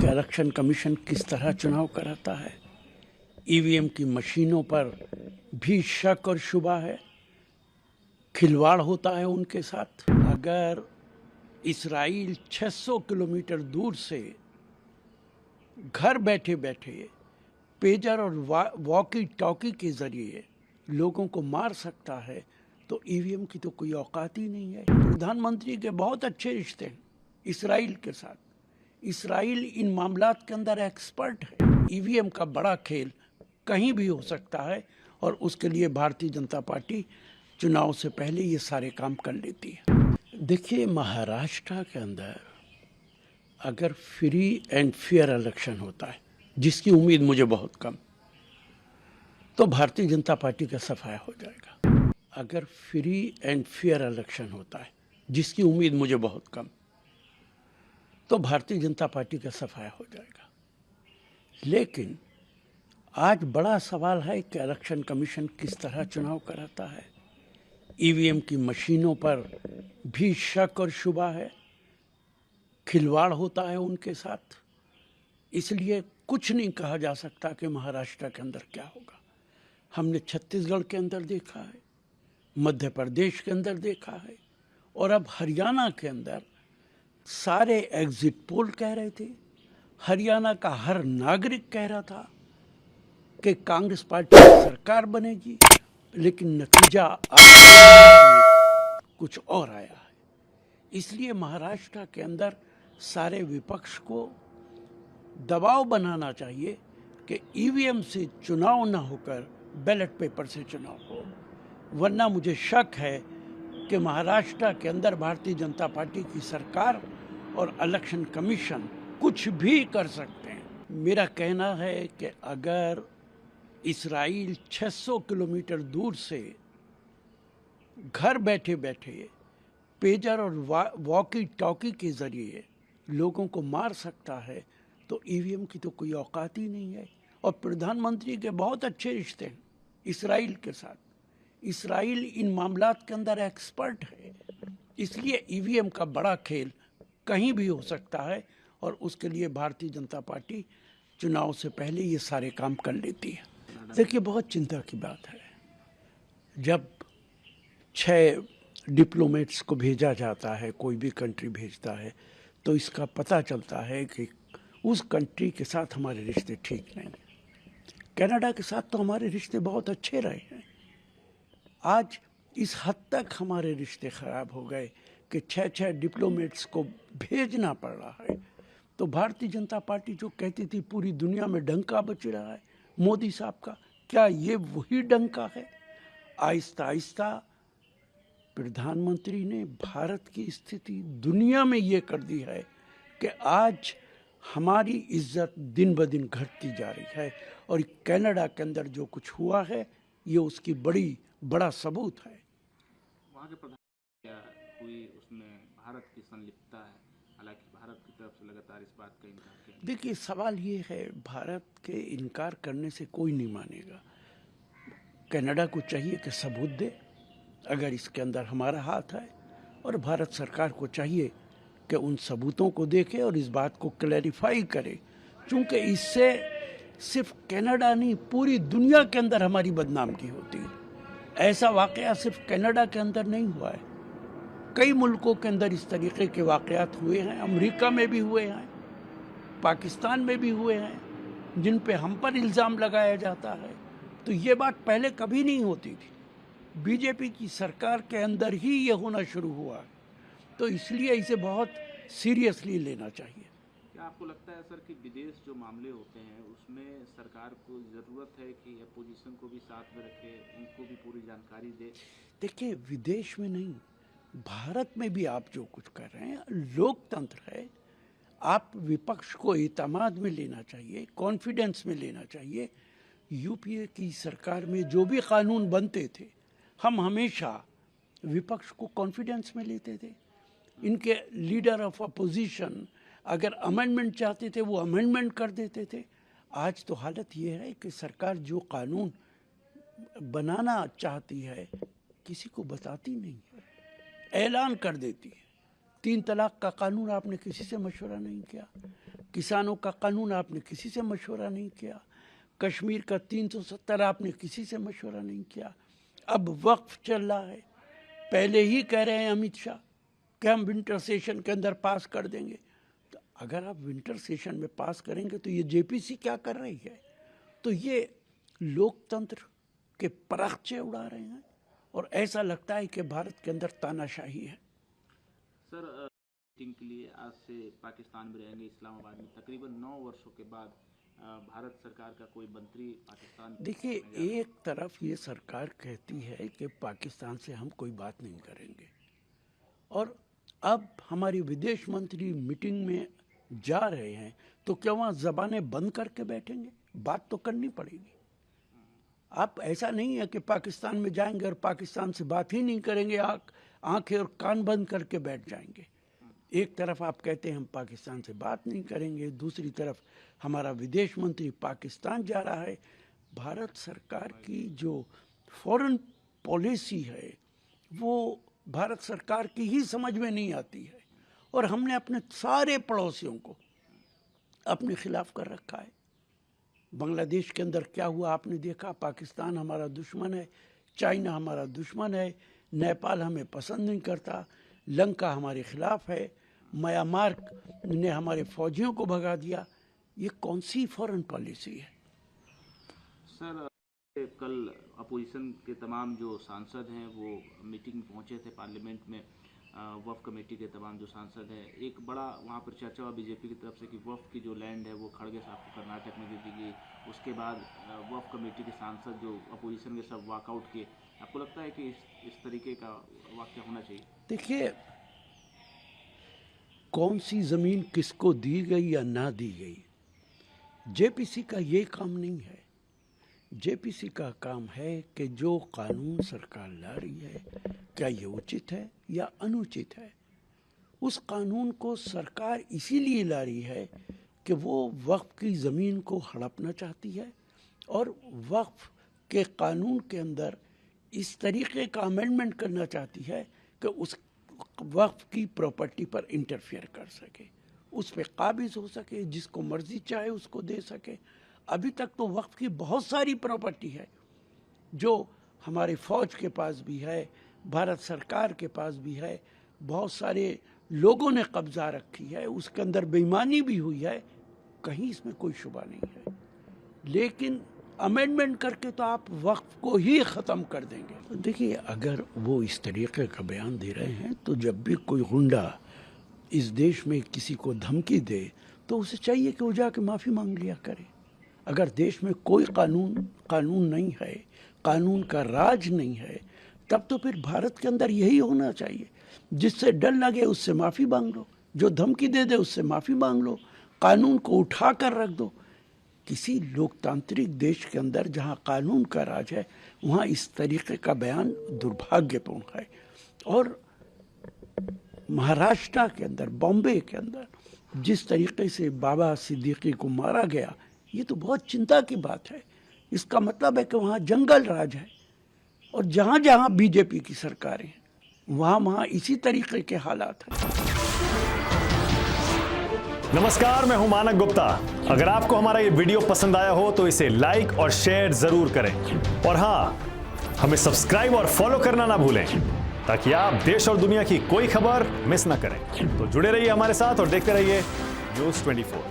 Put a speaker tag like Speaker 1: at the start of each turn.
Speaker 1: कि election commission किस तरह चुनाव कराता है। ईवीएम की मशीनों पर भी शक और शुबा है, खिलवाड़ होता है उनके साथ। अगर इसराइल 600 किलोमीटर दूर से घर बैठे बैठे पेजर और वॉकी टॉकी के जरिए लोगों को मार सकता है तो ईवीएम की तो कोई औकात ही नहीं है। प्रधानमंत्री के बहुत अच्छे रिश्ते हैं इसराइल के साथ। इसराइल इन मामलात के अंदर एक्सपर्ट है। ईवीएम का बड़ा खेल कहीं भी हो सकता है और उसके लिए भारतीय जनता पार्टी चुनाव से पहले ये सारे काम कर लेती है। देखिए, महाराष्ट्र के अंदर अगर फ्री एंड फेयर इलेक्शन होता है, जिसकी उम्मीद मुझे बहुत कम, तो भारतीय जनता पार्टी का सफाया हो जाएगा। अगर फ्री एंड फेयर इलेक्शन होता है, जिसकी उम्मीद मुझे बहुत कम, तो भारतीय जनता पार्टी का सफाया हो जाएगा। लेकिन आज बड़ा सवाल है कि इलेक्शन कमीशन किस तरह चुनाव कराता है। ईवीएम की मशीनों पर भी शक और शुबा है, खिलवाड़ होता है उनके साथ। इसलिए कुछ नहीं कहा जा सकता कि महाराष्ट्र के अंदर क्या होगा। हमने छत्तीसगढ़ के अंदर देखा है, मध्य प्रदेश के अंदर देखा है, और अब हरियाणा के अंदर सारे एग्जिट पोल कह रहे थे, हरियाणा का हर नागरिक कह रहा था कि कांग्रेस पार्टी की सरकार बनेगी, लेकिन नतीजा कुछ और आया है। इसलिए महाराष्ट्र के अंदर सारे विपक्ष को दबाव बनाना चाहिए कि ईवीएम से चुनाव ना होकर बैलेट पेपर से चुनाव हो, वरना मुझे शक है कि महाराष्ट्र के अंदर भारतीय जनता पार्टी की सरकार और इलेक्शन कमीशन कुछ भी कर सकते हैं। मेरा कहना है कि अगर इसराइल 600 किलोमीटर दूर से घर बैठे बैठे पेजर और वॉकी टॉकी के जरिए लोगों को मार सकता है तो ईवीएम की तो कोई औकात ही नहीं है। और प्रधानमंत्री के बहुत अच्छे रिश्ते हैं इसराइल के साथ। इसराइल इन मामलात के अंदर एक्सपर्ट है। इसलिए ईवीएम का बड़ा खेल कहीं भी हो सकता है और उसके लिए भारतीय जनता पार्टी चुनाव से पहले ये सारे काम कर लेती है। देखिए, बहुत चिंता की बात है जब 6 डिप्लोमेट्स को भेजा जाता है, कोई भी कंट्री भेजता है, तो इसका पता चलता है कि उस कंट्री के साथ हमारे रिश्ते ठीक नहीं हैं। कनाडा के साथ तो हमारे रिश्ते बहुत अच्छे रहे हैं। आज इस हद तक हमारे रिश्ते खराब हो गए कि 6 डिप्लोमेट्स को भेजना पड़ रहा है। तो भारतीय जनता पार्टी जो कहती थी पूरी दुनिया में डंका बज रहा है मोदी साहब का, क्या ये वही डंका है? आहिस्ता आहिस्ता प्रधानमंत्री ने भारत की स्थिति दुनिया में ये कर दी है कि आज हमारी इज्जत दिन ब दिन घटती जा रही है। और कनाडा के अंदर जो कुछ हुआ है ये उसकी बड़ा सबूत है।
Speaker 2: वहाँ के प्रधान क्या कोई उसमें भारत की संलिप्तता है? हालांकि भारत की तरफ से लगातार इस बात का इनकार किया।
Speaker 1: देखिए, सवाल ये है, भारत के इनकार करने से कोई नहीं मानेगा। कनाडा को चाहिए कि सबूत दे अगर इसके अंदर हमारा हाथ है, और भारत सरकार को चाहिए कि उन सबूतों को देखे और इस बात को क्लैरिफाई करे, क्योंकि इससे सिर्फ कनाडा नहीं पूरी दुनिया के अंदर हमारी बदनामी होती है। ऐसा वाकया सिर्फ कनाडा के अंदर नहीं हुआ है, कई मुल्कों के अंदर इस तरीके के वाकयात हुए हैं। अमेरिका में भी हुए हैं, पाकिस्तान में भी हुए हैं, जिन पे हम पर इल्ज़ाम लगाया जाता है। तो ये बात पहले कभी नहीं होती थी, बीजेपी की सरकार के अंदर ही ये होना शुरू हुआ। तो इसलिए इसे बहुत सीरियसली लेना चाहिए।
Speaker 2: क्या आपको लगता है सर कि विदेश जो मामले होते हैं उसमें सरकार को ज़रूरत है कि अपोजिशन को भी साथ में रखे, उनको भी पूरी जानकारी दे?
Speaker 1: देखिए, विदेश में नहीं, भारत में भी आप जो कुछ कर रहे हैं, लोकतंत्र है। आप विपक्ष को एतमाद में लेना चाहिए, कॉन्फिडेंस में लेना चाहिए। यूपीए की सरकार में जो भी कानून बनते थे, हम हमेशा विपक्ष को कॉन्फिडेंस में लेते थे। इनके लीडर ऑफ अपोजिशन अगर अमेंडमेंट चाहते थे वो अमेंडमेंट कर देते थे। आज तो हालत ये है कि सरकार जो कानून बनाना चाहती है किसी को बताती नहीं है, ऐलान कर देती है। 3 तलाक का कानून आपने किसी से मशवरा नहीं किया, किसानों का कानून आपने किसी से मशवरा नहीं किया, कश्मीर का 370 आपने किसी से मशवरा नहीं किया। अब वक्फ चल रहा है, पहले ही कह रहे हैं अमित शाह कि हम विंटर सेशन के अंदर पास कर देंगे। तो अगर आप विंटर सेशन में पास करेंगे तो ये जेपीसी क्या कर रही है? तो ये लोकतंत्र के परागचे उड़ा रहे हैं और ऐसा लगता है कि भारत के अंदर तानाशाही है।
Speaker 2: सर, मीटिंग के लिए आज से पाकिस्तान में रहेंगे, इस्लामाबाद में। तकरीबन 9 वर्षों के बाद भारत सरकार का कोई मंत्री पाकिस्तान।
Speaker 1: देखिए, एक तरफ ये सरकार कहती है कि पाकिस्तान से हम कोई बात नहीं करेंगे, और अब हमारी विदेश मंत्री मीटिंग में जा रहे हैं, तो क्या वहाँ ज़बानें बंद करके बैठेंगे? बात तो करनी पड़ेगी। आप ऐसा नहीं है कि पाकिस्तान में जाएंगे और पाकिस्तान से बात ही नहीं करेंगे, आंखें और कान बंद करके बैठ जाएंगे। एक तरफ आप कहते हैं हम पाकिस्तान से बात नहीं करेंगे, दूसरी तरफ हमारा विदेश मंत्री पाकिस्तान जा रहा है। भारत सरकार की जो फॉरेन पॉलिसी है वो भारत सरकार की ही समझ में नहीं आती है, और हमने अपने सारे पड़ोसियों को अपने खिलाफ कर रखा है। बांग्लादेश के अंदर क्या हुआ आपने देखा। पाकिस्तान हमारा दुश्मन है, चाइना हमारा दुश्मन है, नेपाल हमें पसंद नहीं करता, लंका हमारे खिलाफ है, म्यांमार ने हमारे फौजियों को भगा दिया। ये कौन सी फॉरेन पॉलिसी है?
Speaker 2: सर, कल अपोजिशन के तमाम जो सांसद हैं वो मीटिंग में पहुंचे थे पार्लियामेंट में। वफ़ कमेटी के तमाम जो सांसद हैं, एक बड़ा वहाँ पर चर्चा हुआ बीजेपी की तरफ से कि वफ़ की जो लैंड है वो खड़गे साहब को कर्नाटक में दे दी गई। उसके बाद वफ़ कमेटी के सांसद जो अपोजिशन के सब वॉकआउट किए। आपको लगता है कि इस तरीके का वाक़या होना चाहिए?
Speaker 1: देखिए, कौन सी ज़मीन किसको दी गई या ना दी गई, जेपीसी का ये काम नहीं है। जेपीसी का काम है कि जो कानून सरकार ला रही है, क्या ये उचित है या अनुचित है। उस कानून को सरकार इसीलिए ला रही है कि वो वक्फ की ज़मीन को हड़पना चाहती है, और वक्फ के कानून के अंदर इस तरीके का अमेंडमेंट करना चाहती है कि उस वक्फ की प्रॉपर्टी पर इंटरफेयर कर सके, उस पर काबिज हो सके, जिसको मर्जी चाहे उसको दे सके। अभी तक तो वक्फ की बहुत सारी प्रॉपर्टी है जो हमारे फौज के पास भी है, भारत सरकार के पास भी है, बहुत सारे लोगों ने कब्जा रखी है, उसके अंदर बेईमानी भी हुई है, कहीं इसमें कोई शुबा नहीं है। लेकिन अमेंडमेंट करके तो आप वक्फ को ही ख़त्म कर देंगे। देखिए, अगर वो इस तरीके का बयान दे रहे हैं तो जब भी कोई गुंडा इस देश में किसी को धमकी दे तो उसे चाहिए कि वो जाके माफ़ी मांग लिया करे। अगर देश में कोई कानून नहीं है, कानून का राज नहीं है, तब तो फिर भारत के अंदर यही होना चाहिए, जिससे डर लगे उससे माफ़ी मांग लो, जो धमकी दे दे उससे माफ़ी मांग लो, कानून को उठा कर रख दो। किसी लोकतांत्रिक देश के अंदर जहाँ कानून का राज है वहाँ इस तरीके का बयान दुर्भाग्यपूर्ण है। और महाराष्ट्र के अंदर, बॉम्बे के अंदर जिस तरीके से बाबा सिद्दीकी को मारा गया, ये तो बहुत चिंता की बात है। इसका मतलब है कि वहाँ जंगल राज है, और जहाँ जहाँ बीजेपी की सरकारें हैं वहाँ इसी तरीके के हालात हैं।
Speaker 3: नमस्कार, मैं हूं मानक गुप्ता। अगर आपको हमारा ये वीडियो पसंद आया हो तो इसे लाइक और शेयर जरूर करें, और हाँ, हमें सब्सक्राइब और फॉलो करना ना भूलें ताकि आप देश और दुनिया की कोई खबर मिस ना करें। तो जुड़े रहिए हमारे साथ और देखते रहिए न्यूज़ 24।